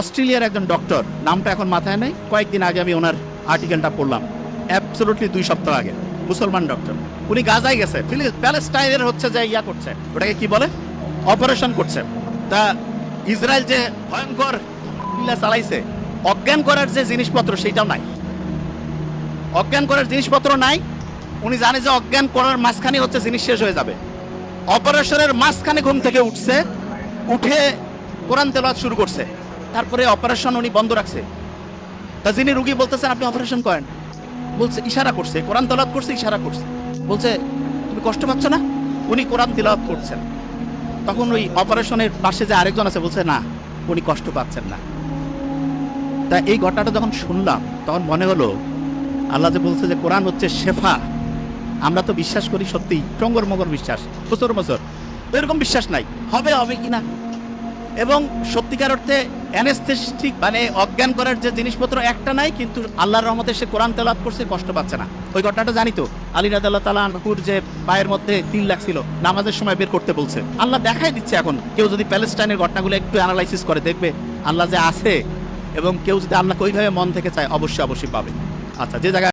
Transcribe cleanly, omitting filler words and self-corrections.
অস্ট্রেলিয়ার একজন ডক্টর, নামটা এখন মাথায় নেই, কয়েকদিন আগে আমি ওনার আর্টিকেলটা পড়লাম, অ্যাবসলিউটলি 2 সপ্তাহ আগে, মুসলমান ডক্টর। উনি গাজায় গেছে, প্যালেস্টাইনের হচ্ছে যে ইয়া করছে, ওটাকে কি বলে, অপারেশন করছে। তা ইসরায়েল যে ভয়ঙ্কর চালাইছে, অজ্ঞান করার যে জিনিসপত্র সেটাও নাই, অজ্ঞান করার জিনিসপত্র নাই। উনি জানে যে অজ্ঞান করার মাঝখানে হচ্ছে জিনিস শেষ হয়ে যাবে। অপারেশনের মাঝখানে ঘুম থেকে উঠছে, উঠে কোরআন তেলাওয়াত শুরু করছে, তারপরে অপারেশন উনি বন্ধ রাখছে। তা যিনি রুগী বলতেছেন আপনি অপারেশন করেন, বলছে ইশারা করছে, কোরআন তেলাওয়াত করছে, ইশারা করছে, বলছে তুমি কষ্ট পাচ্ছ না, উনি কোরআন তেলাওয়াত করছেন। তখন ওই অপারেশনের পাশে যে আরেকজন আছে বলছে না, উনি কষ্ট পাচ্ছেন না। তা এই ঘটনাটা যখন শুনলাম তখন মনে হলো আল্লাহ যে বলছে যে কোরআন হচ্ছে শেফা, আমরা তো বিশ্বাস করি সত্যি টঙ্গর মগর বিশ্বাস, বছর বছর এরকম বিশ্বাস নাই হবে হবে কিনা। এবং সত্যিকার অর্থে অ্যানেস্থেটিক মানে অজ্ঞান করার যে জিনিসপত্র একটা নাই, কিন্তু আল্লাহর রহমতে সে কোরআন তেলাওয়াত করছে, কষ্ট পাচ্ছে না। ওই ঘটনাটা জানি তো, আলী রাদিয়াল্লাহু তাআলা আনহুর যে পায়ের মধ্যে তিল লাগছিল, নামাজের সময় বের করতে বলছে। আল্লাহ দেখাই দিচ্ছে, এখন কেউ যদি প্যালেস্টাইনের ঘটনাগুলো একটু অ্যানালাইসিস করে দেখবে আল্লাহ যে আছে, এবং কেউ যদি আল্লাহকে ওইভাবে মন থেকে চায় অবশ্যই অবশ্যই পাবে। আচ্ছা, যে জায়গায়